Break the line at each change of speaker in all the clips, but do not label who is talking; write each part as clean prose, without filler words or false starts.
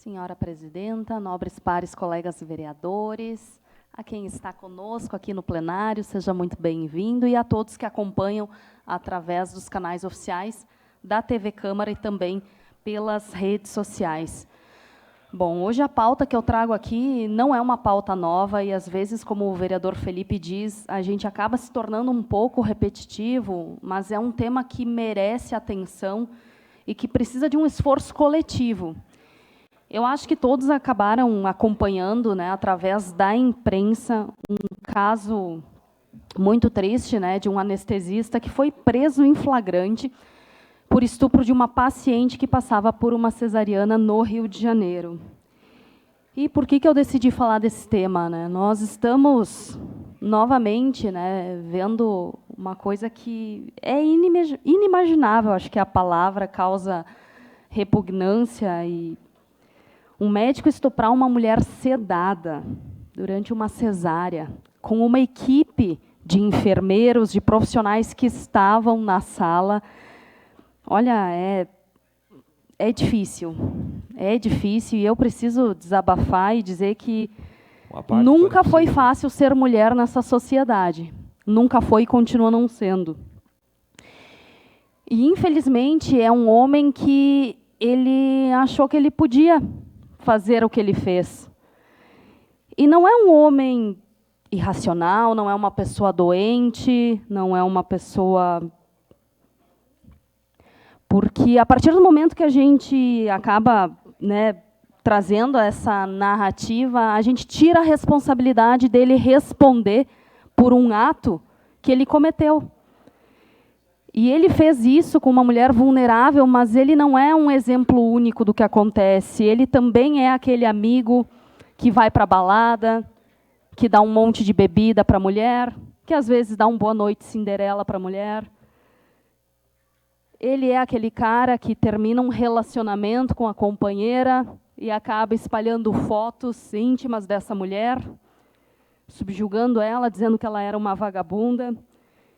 Senhora Presidenta, nobres pares, colegas vereadores, a quem está conosco aqui no plenário, seja muito bem-vindo, e a todos que acompanham através dos canais oficiais da TV Câmara e também pelas redes sociais. Bom, hoje a pauta que eu trago aqui não é uma pauta nova e, às vezes, como o vereador Felipe diz, a gente acaba se tornando um pouco repetitivo, mas é um tema que merece atenção e que precisa de um esforço coletivo. Eu acho que todos acabaram acompanhando, né, através da imprensa, um caso muito triste, né, de um anestesista que foi preso em flagrante por estupro de uma paciente que passava por uma cesariana no Rio de Janeiro. E por que eu decidi falar desse tema, né? Nós estamos novamente, né, vendo uma coisa que é inimaginável, acho que a palavra causa repugnância, e um médico estuprar uma mulher sedada durante uma cesárea, com uma equipe de enfermeiros, de profissionais que estavam na sala. Olha, é difícil, e eu preciso desabafar e dizer que nunca foi fácil ser mulher nessa sociedade, nunca foi e continua não sendo. E, infelizmente, é um homem que ele achou que ele podia fazer o que ele fez. E não é um homem irracional, não é uma pessoa doente, não é uma pessoa... Porque, a partir do momento que a gente acaba, né, trazendo essa narrativa, a gente tira a responsabilidade dele responder por um ato que ele cometeu. E ele fez isso com uma mulher vulnerável, mas ele não é um exemplo único do que acontece. Ele também é aquele amigo que vai para a balada, que dá um monte de bebida para a mulher, que às vezes dá um boa noite Cinderela para a mulher. Ele é aquele cara que termina um relacionamento com a companheira e acaba espalhando fotos íntimas dessa mulher, subjugando ela, dizendo que ela era uma vagabunda.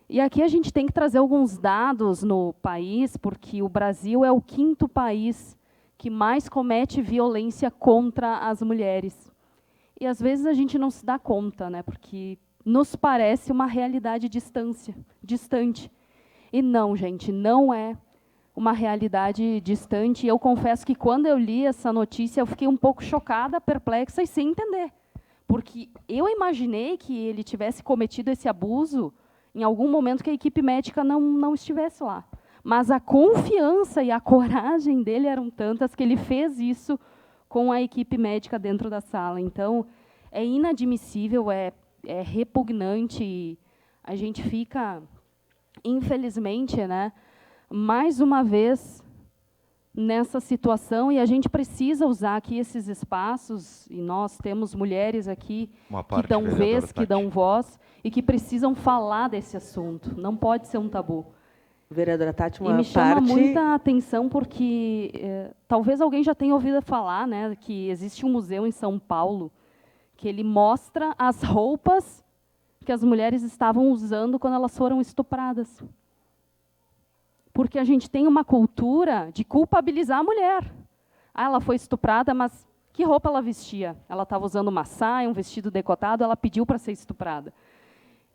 E aqui a gente tem que trazer alguns dados no país, porque o Brasil é o 5º país que mais comete violência contra as mulheres. E, às vezes, a gente não se dá conta, né, porque nos parece uma realidade distante. E não, gente, não é uma realidade distante. E eu confesso que, quando eu li essa notícia, eu fiquei um pouco chocada, perplexa e sem entender. Porque eu imaginei que ele tivesse cometido esse abuso em algum momento que a equipe médica não estivesse lá. Mas a confiança e a coragem dele eram tantas que ele fez isso com a equipe médica dentro da sala. Então, é inadmissível, é repugnante, e a gente fica, infelizmente, né, mais uma vez nessa situação, e a gente precisa usar aqui esses espaços, e nós temos mulheres aqui que dão vez, que dão voz, e que precisam falar desse assunto. Não pode ser um tabu.
Vereadora Tati,
e me chama muita atenção porque talvez alguém já tenha ouvido falar, né, que existe um museu em São Paulo que ele mostra as roupas que as mulheres estavam usando quando elas foram estupradas. Porque a gente tem uma cultura de culpabilizar a mulher. Ah, ela foi estuprada, mas que roupa ela vestia? Ela estava usando uma saia, um vestido decotado, ela pediu para ser estuprada.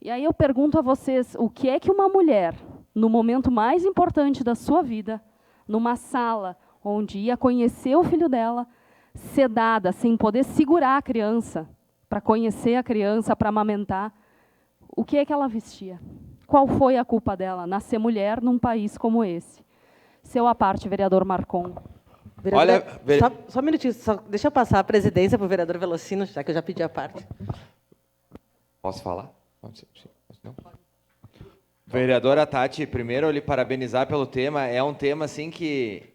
E aí eu pergunto a vocês, o que é que uma mulher, no momento mais importante da sua vida, numa sala onde ia conhecer o filho dela, sedada, sem poder segurar a criança, para conhecer a criança, para amamentar, o que é que ela vestia? Qual foi a culpa dela nascer mulher num país como esse? Seu à parte, vereador Marcon.
Olha, só um minutinho, deixa eu passar a presidência para o vereador Velocino, já que eu já pedi a parte.
Posso falar? Não? Vereadora Tati, primeiro eu lhe parabenizar pelo tema. É um tema assim que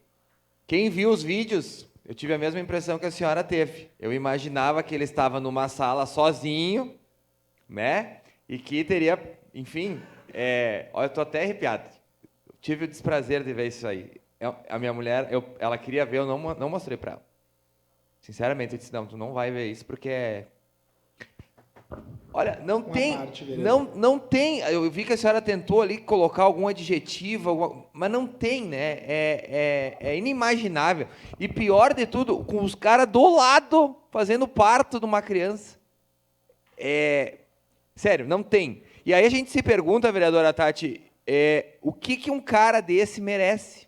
quem viu os vídeos, eu tive a mesma impressão que a senhora teve. Eu imaginava que ele estava numa sala sozinho, né? E que teria, enfim, olha, eu estou até arrepiado. Eu tive o desprazer de ver isso aí. A minha mulher, ela queria ver, eu não mostrei para ela. Sinceramente, eu disse, não, tu não vai ver isso porque Olha, não tem. Eu vi que a senhora tentou ali colocar algum adjetivo, mas não tem, né? É inimaginável. E pior de tudo, com os caras do lado fazendo parto de uma criança. Sério, não tem. E aí a gente se pergunta, vereadora Tati, o que um cara desse merece?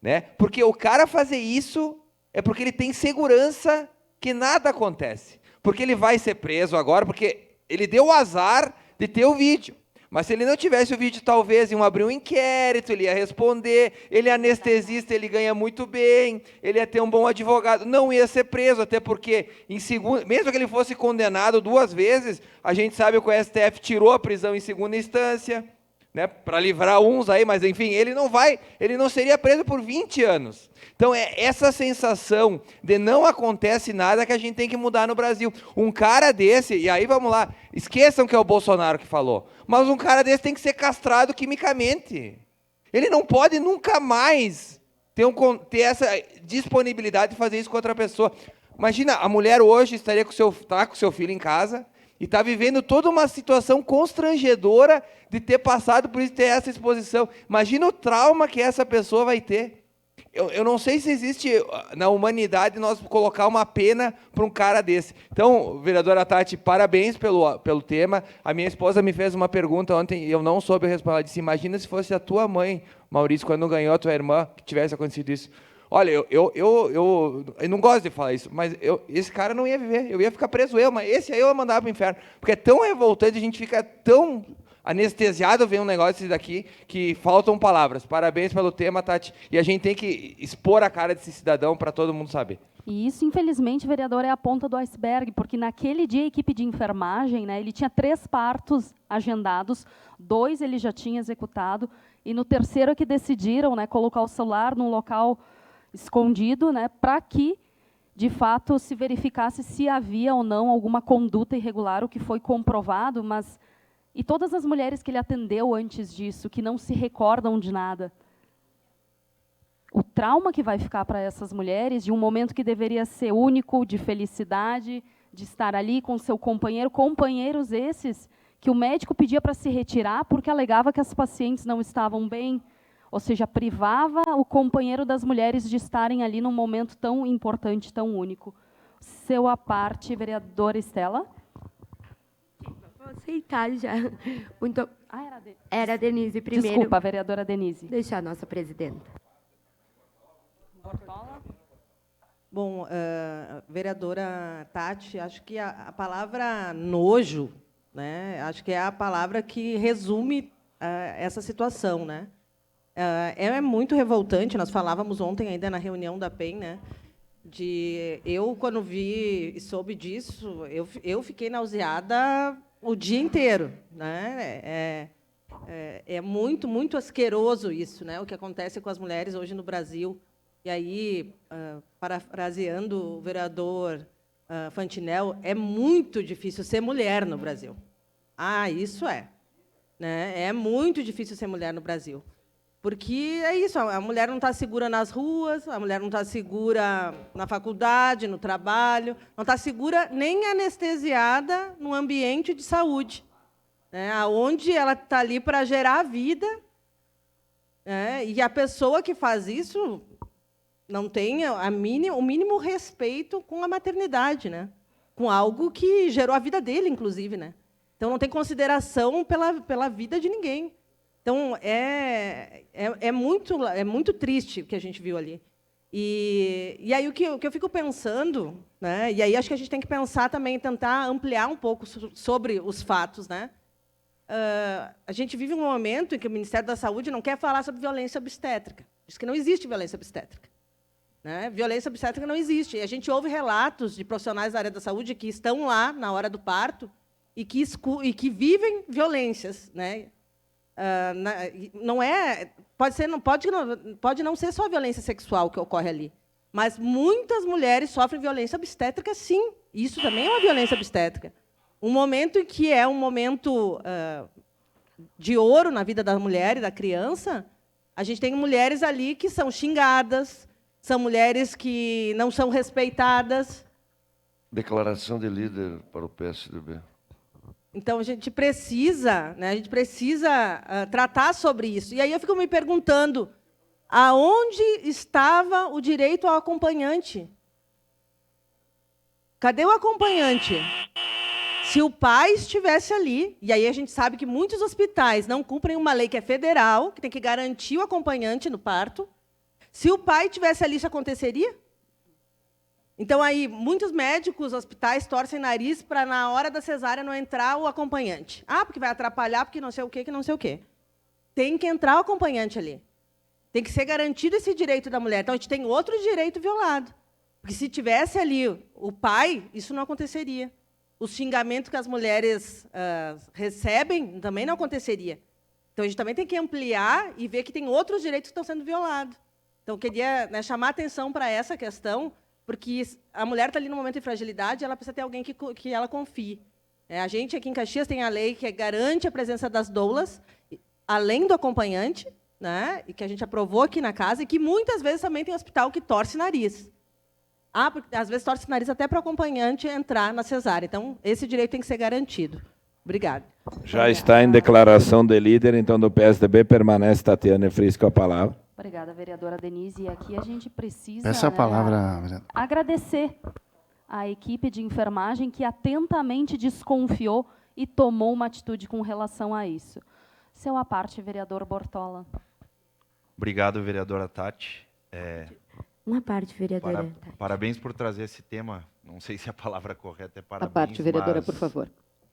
Né? Porque o cara fazer isso é porque ele tem segurança que nada acontece. Porque ele vai ser preso agora, porque ele deu o azar de ter o vídeo. Mas se ele não tivesse o vídeo, talvez iam abrir um inquérito, ele ia responder, ele é anestesista, ele ganha muito bem, ele ia ter um bom advogado, não ia ser preso, até porque, mesmo que ele fosse condenado 2 vezes, a gente sabe que o STF tirou a prisão em segunda instância, né, para livrar uns aí, mas enfim, ele não seria preso por 20 anos. Então é essa sensação de não acontece nada que a gente tem que mudar no Brasil. Um cara desse, e aí vamos lá, esqueçam que é o Bolsonaro que falou, mas um cara desse tem que ser castrado quimicamente. Ele não pode nunca mais ter essa disponibilidade de fazer isso com outra pessoa. Imagina, a mulher hoje estaria com o seu filho em casa, e está vivendo toda uma situação constrangedora de ter passado por isso, ter essa exposição. Imagina o trauma que essa pessoa vai ter. Eu não sei se existe na humanidade nós colocar uma pena para um cara desse. Então, vereadora Tati, parabéns pelo tema. A minha esposa me fez uma pergunta ontem e eu não soube responder. Ela disse, imagina se fosse a tua mãe, Maurício, quando ganhou a tua irmã, que tivesse acontecido isso. Olha, eu não gosto de falar isso, mas esse cara não ia viver, eu ia ficar preso mas esse aí eu ia mandar para o inferno, porque é tão revoltante, a gente fica tão anestesiado ver um negócio daqui, que faltam palavras. Parabéns pelo tema, Tati, e a gente tem que expor a cara desse cidadão para todo mundo saber.
E isso, infelizmente, vereador, é a ponta do iceberg, porque naquele dia a equipe de enfermagem, né, ele tinha 3 partos agendados, 2 ele já tinha executado, e no terceiro é que decidiram, né, colocar o celular num local escondido, né, para que, de fato, se verificasse se havia ou não alguma conduta irregular, o que foi comprovado, mas... E todas as mulheres que ele atendeu antes disso, que não se recordam de nada. O trauma que vai ficar para essas mulheres, de um momento que deveria ser único, de felicidade, de estar ali com seu companheiro, companheiros esses que o médico pedia para se retirar porque alegava que as pacientes não estavam bem, ou seja, privava o companheiro das mulheres de estarem ali num momento tão importante, tão único. Seu à parte, vereadora Estela.
Vou aceitar já. Muito...
Era
a Denise primeiro.
Desculpa, vereadora Denise.
Deixar a nossa presidenta.
Bom, vereadora Tati, acho que a palavra nojo, né, acho que é a palavra que resume essa situação, né? É muito revoltante, nós falávamos ontem ainda na reunião da PEN, né, eu, quando vi e soube disso, eu fiquei nauseada o dia inteiro, né? É muito, muito asqueroso isso, né, o que acontece com as mulheres hoje no Brasil. E aí, parafraseando o vereador Fantinel, é muito difícil ser mulher no Brasil. Isso é. Né? É muito difícil ser mulher no Brasil. Porque é isso, a mulher não está segura nas ruas, a mulher não está segura na faculdade, no trabalho, não está segura nem anestesiada no ambiente de saúde, né? Onde ela está ali para gerar a vida, né? E a pessoa que faz isso não tem o mínimo respeito com a maternidade, né? Com algo que gerou a vida dele, inclusive, né? Então, não tem consideração pela vida de ninguém. Então, é muito triste o que a gente viu ali. E aí, o que eu fico pensando, né? E aí acho que a gente tem que pensar também, tentar ampliar um pouco sobre os fatos, né? A gente vive um momento em que o Ministério da Saúde não quer falar sobre violência obstétrica. Diz que não existe violência obstétrica. Né? Violência obstétrica não existe. E a gente ouve relatos de profissionais da área da saúde que estão lá na hora do parto e que vivem violências, né? Não é, pode não ser só a violência sexual que ocorre ali, mas muitas mulheres sofrem violência obstétrica, sim. Isso também é uma violência obstétrica. Um momento em que é um momento de ouro na vida da mulher e da criança, a gente tem mulheres ali que são xingadas, são mulheres que não são respeitadas.
Declaração de líder para o PSDB.
Então, a gente precisa, né, tratar sobre isso. E aí eu fico me perguntando, aonde estava o direito ao acompanhante? Cadê o acompanhante? Se o pai estivesse ali, e aí a gente sabe que muitos hospitais não cumprem uma lei que é federal, que tem que garantir o acompanhante no parto. Se o pai estivesse ali, isso aconteceria? Então, aí, muitos médicos, hospitais, torcem nariz para, na hora da cesárea, não entrar o acompanhante. Ah, porque vai atrapalhar, porque não sei o quê, que não sei o quê. Tem que entrar o acompanhante ali. Tem que ser garantido esse direito da mulher. Então, a gente tem outro direito violado. Porque, se tivesse ali o pai, isso não aconteceria. Os xingamentos que as mulheres recebem também não aconteceria. Então, a gente também tem que ampliar e ver que tem outros direitos que estão sendo violados. Então, eu queria, né, chamar a atenção para essa questão, porque a mulher está ali no momento de fragilidade, ela precisa ter alguém que ela confie. A gente, aqui em Caxias, tem a lei que garante a presença das doulas, além do acompanhante, né, e que a gente aprovou aqui na casa, e que muitas vezes também tem hospital que torce nariz. Porque às vezes torce nariz até para o acompanhante entrar na cesárea. Então, esse direito tem que ser garantido. Obrigada.
Já está em declaração de líder, então, do PSDB, permanece Tatiana Friis com a palavra.
Obrigada, vereadora Denise. E aqui a gente precisa
Essa palavra,
agradecer à equipe de enfermagem que atentamente desconfiou e tomou uma atitude com relação a isso. Seu à parte, vereador Bortola.
Obrigado, vereadora Tati.
Uma parte, vereadora. Tati.
Parabéns por trazer esse tema. Não sei se a palavra correta é parabéns,
A parte, vereadora,
mas
por favor.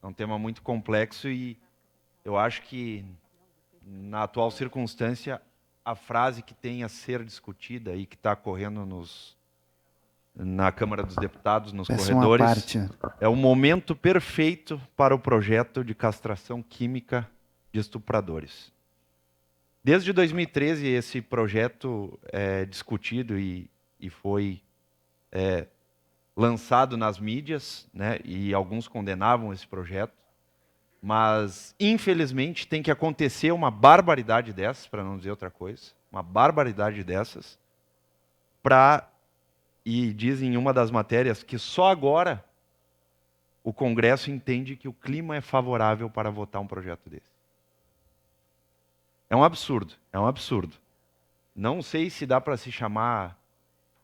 é um tema muito complexo e eu acho que, na atual circunstância, a frase que tem a ser discutida e que está correndo na Câmara dos Deputados, nos corredores, é o momento perfeito para o projeto de castração química de estupradores. Desde 2013, esse projeto é discutido e foi lançado nas mídias, né, e alguns condenavam esse projeto, mas, infelizmente, tem que acontecer uma barbaridade dessas, para não dizer outra coisa, uma barbaridade dessas, e dizem em uma das matérias que só agora o Congresso entende que o clima é favorável para votar um projeto desse. É um absurdo, é um absurdo. Não sei se dá para se chamar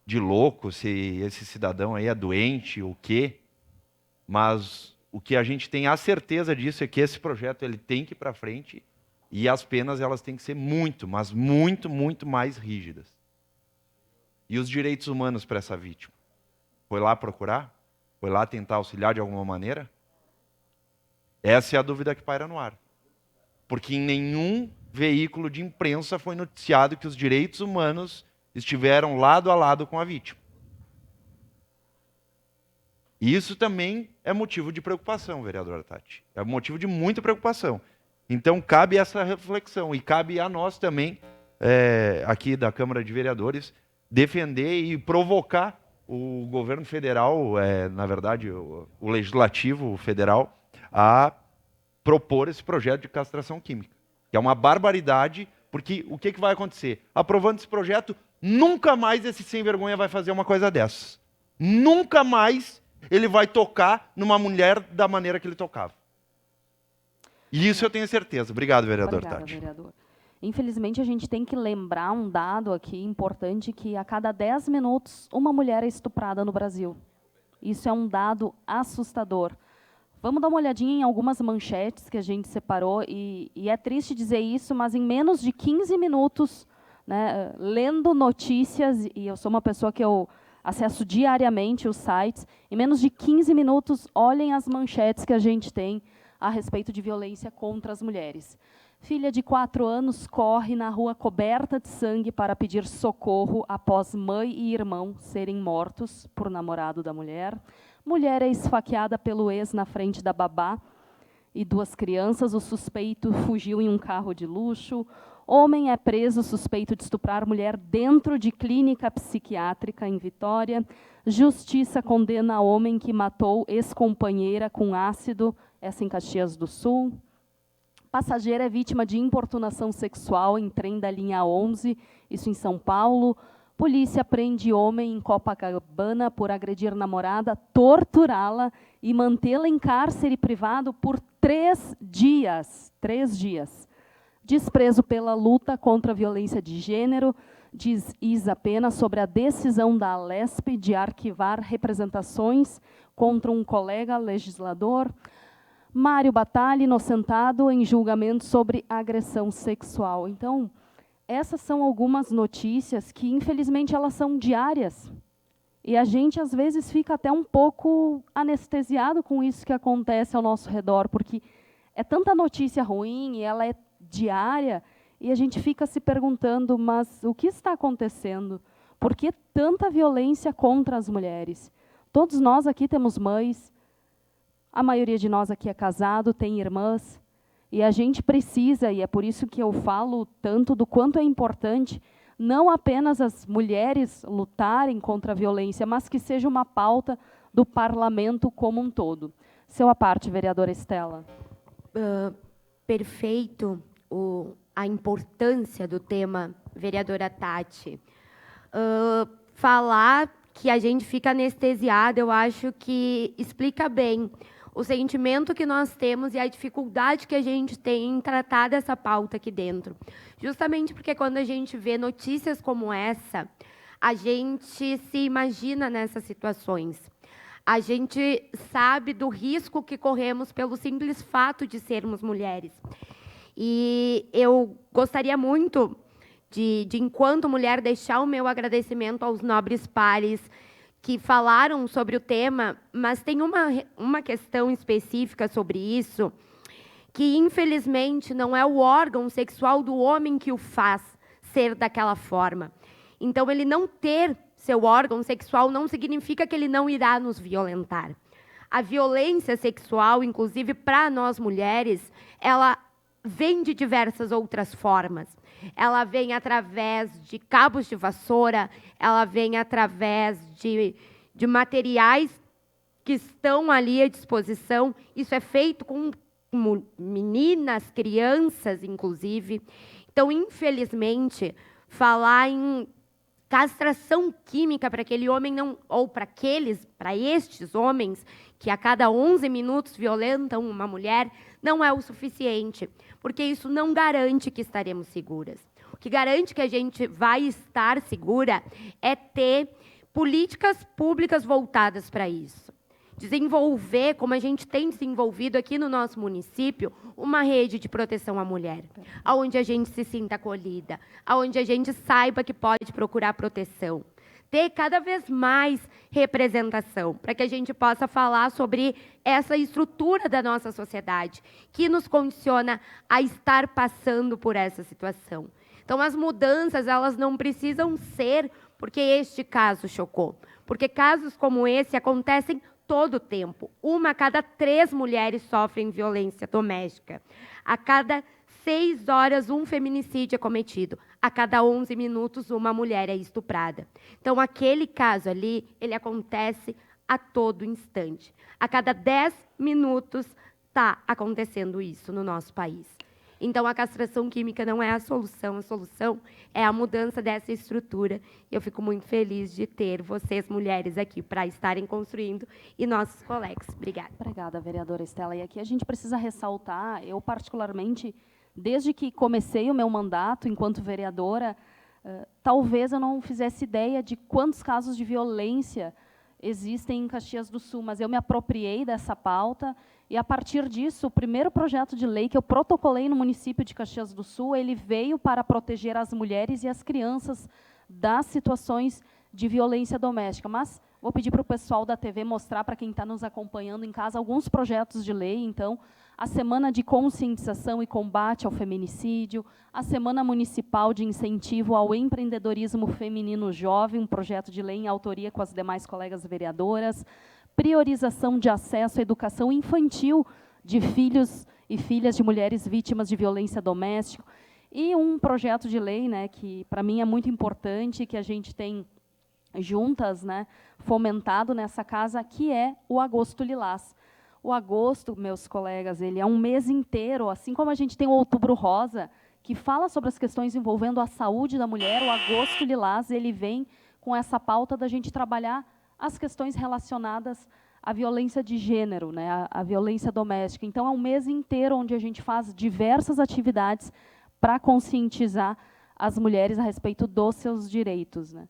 de louco, se esse cidadão aí é doente, o quê, mas o que a gente tem a certeza disso é que esse projeto ele tem que ir para frente e as penas elas têm que ser muito, mas muito, muito mais rígidas. E os direitos humanos para essa vítima? Foi lá procurar? Foi lá tentar auxiliar de alguma maneira? Essa é a dúvida que paira no ar. Porque em nenhum veículo de imprensa foi noticiado que os direitos humanos estiveram lado a lado com a vítima. E isso também é motivo de preocupação, vereadora Tati. É motivo de muita preocupação. Então, cabe essa reflexão e cabe a nós também, aqui da Câmara de Vereadores, defender e provocar o governo federal, na verdade, o legislativo federal, a propor esse projeto de castração química. Que é uma barbaridade, porque o que vai acontecer? Aprovando esse projeto, nunca mais esse sem vergonha vai fazer uma coisa dessas. Nunca mais ele vai tocar numa mulher da maneira que ele tocava. E isso eu tenho certeza. Obrigado, vereador Tati.
Vereador. Infelizmente, a gente tem que lembrar um dado aqui importante, que a cada 10 minutos, uma mulher é estuprada no Brasil. Isso é um dado assustador. Vamos dar uma olhadinha em algumas manchetes que a gente separou, e é triste dizer isso, mas em menos de 15 minutos, né, lendo notícias, e eu sou uma pessoa que eu acesso diariamente os sites, em menos de 15 minutos, olhem as manchetes que a gente tem a respeito de violência contra as mulheres. Filha de 4 anos corre na rua coberta de sangue para pedir socorro após mãe e irmão serem mortos por namorado da mulher. Mulher é esfaqueada pelo ex na frente da babá e 2 crianças. O suspeito fugiu em um carro de luxo. Homem é preso suspeito de estuprar mulher dentro de clínica psiquiátrica em Vitória. Justiça condena homem que matou ex-companheira com ácido, essa em Caxias do Sul. Passageira é vítima de importunação sexual em trem da linha 11, isso em São Paulo. Polícia prende homem em Copacabana por agredir namorada, torturá-la e mantê-la em cárcere privado por 3 dias. 3 dias. Desprezo pela luta contra a violência de gênero, diz Isa Pena sobre a decisão da Alesp de arquivar representações contra um colega legislador. Mário Batalha, inocentado em julgamento sobre agressão sexual. Então, essas são algumas notícias que, infelizmente, elas são diárias. E a gente, às vezes, fica até um pouco anestesiado com isso que acontece ao nosso redor, porque é tanta notícia ruim, e ela é diária, e a gente fica se perguntando, mas o que está acontecendo? Por que tanta violência contra as mulheres? Todos nós aqui temos mães, a maioria de nós aqui é casado, tem irmãs, e a gente precisa, e é por isso que eu falo tanto do quanto é importante, não apenas as mulheres lutarem contra a violência, mas que seja uma pauta do parlamento como um todo. Seu à parte, vereadora Estela.
Perfeito a importância do tema, vereadora Tati. Falar que a gente fica anestesiada, eu acho que explica bem o sentimento que nós temos e a dificuldade que a gente tem em tratar dessa pauta aqui dentro. Justamente porque quando a gente vê notícias como essa, a gente se imagina nessas situações. A gente sabe do risco que corremos pelo simples fato de sermos mulheres. E eu gostaria muito de enquanto mulher, deixar o meu agradecimento aos nobres pares que falaram sobre o tema, mas tem uma questão específica sobre isso, que, infelizmente, não é o órgão sexual do homem que o faz ser daquela forma. Então, ele não ter seu órgão sexual não significa que ele não irá nos violentar. A violência sexual, inclusive para nós mulheres, ela vem de diversas outras formas. Ela vem através de cabos de vassoura, ela vem através de materiais que estão ali à disposição. Isso é feito com meninas, crianças, inclusive. Então, infelizmente, falar em castração química para aquele homem, não, ou para estes homens, que a cada 11 minutos violentam uma mulher, não é o suficiente, porque isso não garante que estaremos seguras. O que garante que a gente vai estar segura é ter políticas públicas voltadas para isso. Desenvolver, como a gente tem desenvolvido aqui no nosso município, uma rede de proteção à mulher, onde a gente se sinta acolhida, onde a gente saiba que pode procurar proteção. Ter cada vez mais representação, para que a gente possa falar sobre essa estrutura da nossa sociedade, que nos condiciona a estar passando por essa situação. Então, as mudanças, elas não precisam ser porque este caso chocou, porque casos como esse acontecem todo o tempo. 1 a cada 3 mulheres sofrem violência doméstica. A cada 6 horas, um feminicídio é cometido. A cada 11 minutos, uma mulher é estuprada. Então, aquele caso ali, ele acontece a todo instante. A cada 10 minutos está acontecendo isso no nosso país. Então, a castração química não é a solução é a mudança dessa estrutura. Eu fico muito feliz de ter vocês, mulheres, aqui para estarem construindo e nossos colegas. Obrigada.
Obrigada, vereadora Estela. E aqui a gente precisa ressaltar, eu particularmente, desde que comecei o meu mandato enquanto vereadora, talvez eu não fizesse ideia de quantos casos de violência existem em Caxias do Sul, mas eu me apropriei dessa pauta e, a partir disso, o primeiro projeto de lei que eu protocolei no município de Caxias do Sul, ele veio para proteger as mulheres e as crianças das situações de violência doméstica. Mas vou pedir para o pessoal da TV mostrar para quem está nos acompanhando em casa alguns projetos de lei. Então, a Semana de Conscientização e Combate ao Feminicídio, a Semana Municipal de Incentivo ao Empreendedorismo Feminino Jovem, um projeto de lei em autoria com as demais colegas vereadoras, priorização de acesso à educação infantil de filhos e filhas de mulheres vítimas de violência doméstica, e um projeto de lei, né, que para mim é muito importante, que a gente tem juntas, né, fomentado nessa casa, que é o Agosto Lilás. O agosto, meus colegas, ele é um mês inteiro, assim como a gente tem o Outubro Rosa, que fala sobre as questões envolvendo a saúde da mulher. O Agosto Lilás, ele vem com essa pauta da gente trabalhar as questões relacionadas à violência de gênero, né, à violência doméstica. Então, é um mês inteiro onde a gente faz diversas atividades para conscientizar as mulheres a respeito dos seus direitos, né.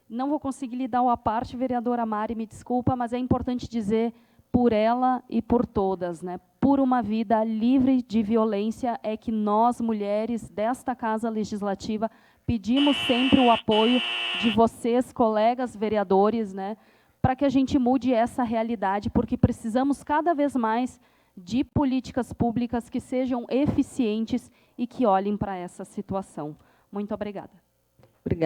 Não vou conseguir lhe dar o à parte, vereadora Mari, me desculpa, mas é importante dizer por ela e por todas, né, por uma vida livre de violência, é que nós, mulheres desta Casa Legislativa, pedimos sempre o apoio de vocês, colegas vereadores, né, para que a gente mude essa realidade, porque precisamos cada vez mais de políticas públicas que sejam eficientes e que olhem para essa situação. Muito obrigada.
Obrigada.